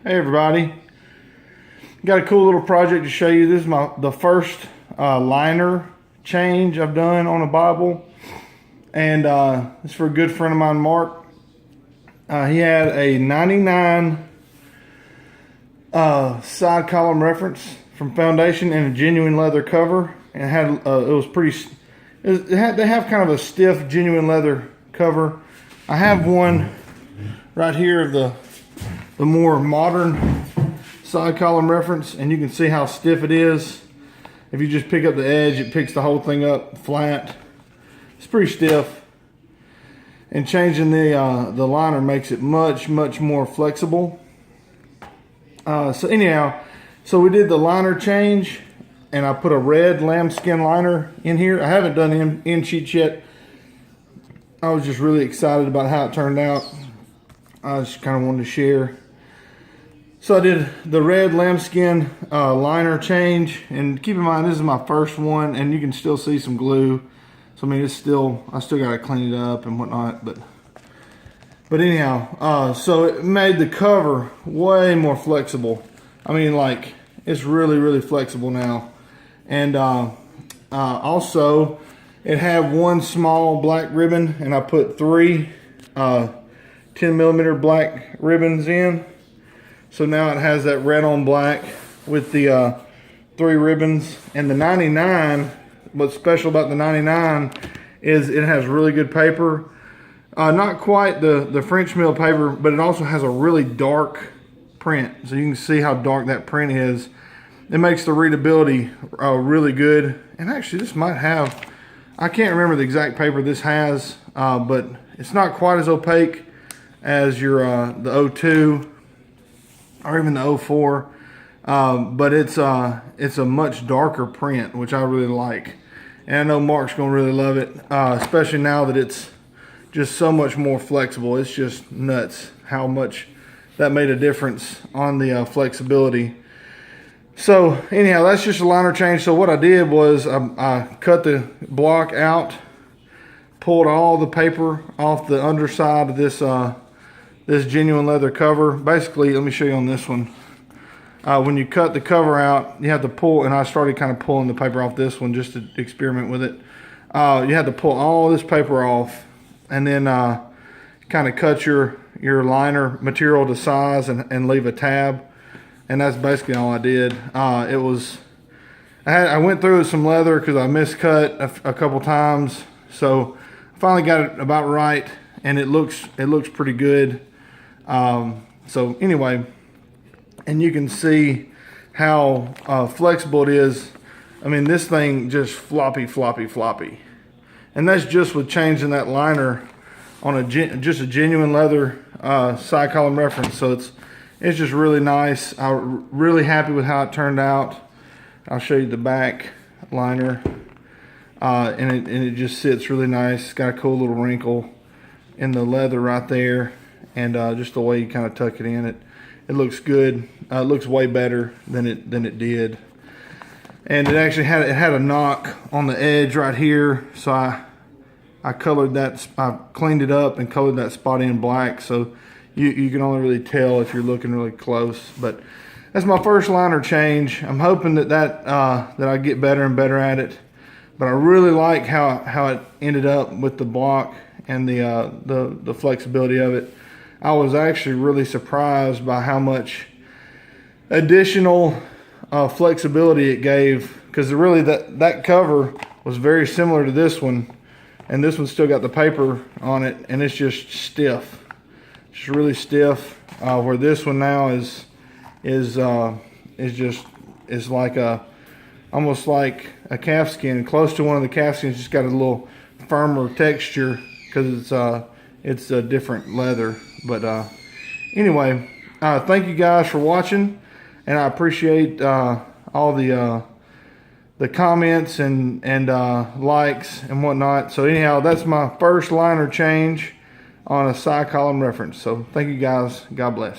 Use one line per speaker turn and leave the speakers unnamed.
Hey everybody, got a cool little project to show you. This is the first liner change I've done on a Bible, and it's for a good friend of mine, Mark. He had a 99 side column reference from Foundation and a genuine leather cover, and they have kind of a stiff genuine leather cover. I have one right here of the more modern side column reference, and you can see how stiff it is. If you just pick up the edge, it picks the whole thing up flat. It's pretty stiff, and changing the liner makes it much more flexible. So we did the liner change, and I put a red lambskin liner in here. I haven't done end sheets yet. I was just really excited about how it turned out. I just kind of wanted to share. So I did the red lambskin liner change, and keep in mind this is my first one, and you can still see some glue. So I mean, I still got to clean it up and whatnot. But anyhow, so it made the cover way more flexible. I mean, like, it's really flexible now. And also, it had one small black ribbon, and I put three 10mm black ribbons in. So now it has that red on black with the 3 ribbons. And the 99, what's special about the 99 is it has really good paper. Not quite the French mill paper, but it also has a really dark print. So you can see how dark that print is. It makes the readability really good. And actually this might have, I can't remember the exact paper this has, but it's not quite as opaque as your the 02 or even the 04, but it's a much darker print, which I really like. And I know Mark's gonna really love it, especially now that it's just so much more flexible. It's just nuts how much that made a difference on the flexibility. So anyhow, that's just a liner change. So what I did was I cut the block out, pulled all the paper off the underside of this this genuine leather cover. Basically, let me show you on this one. When you cut the cover out, you have to pull, and I started kind of pulling the paper off this one just to experiment with it. You have to pull all this paper off, and then kind of cut your liner material to size and leave a tab. And that's basically all I did. I went through some leather because I miscut a couple times. So I finally got it about right, and it looks pretty good. So anyway, and you can see how flexible it is. I mean, this thing just floppy. And that's just with changing that liner on just a genuine leather side column reference. So it's just really nice. I'm really happy with how it turned out. I'll show you the back liner. And it just sits really nice. It's got a cool little wrinkle in the leather right there. And just the way you kind of tuck it in, it looks good. It looks way better than it did. And it actually had a knock on the edge right here. So I colored that. I cleaned it up and colored that spot in black. So you can only really tell if you're looking really close. But that's my first liner change. I'm hoping that I get better and better at it. But I really like how it ended up with the block and the flexibility of it. I was actually really surprised by how much additional flexibility it gave, because really that cover was very similar to this one, and this one still got the paper on it, and it's just stiff. It's really stiff. Where this one now is like almost like a calfskin, close to one of the calfskins. Just got a little firmer texture because it's a different leather. But anyway, thank you guys for watching, and I appreciate all the comments and likes and whatnot. So anyhow, that's my first liner change on a side column reference. So thank you guys. God bless.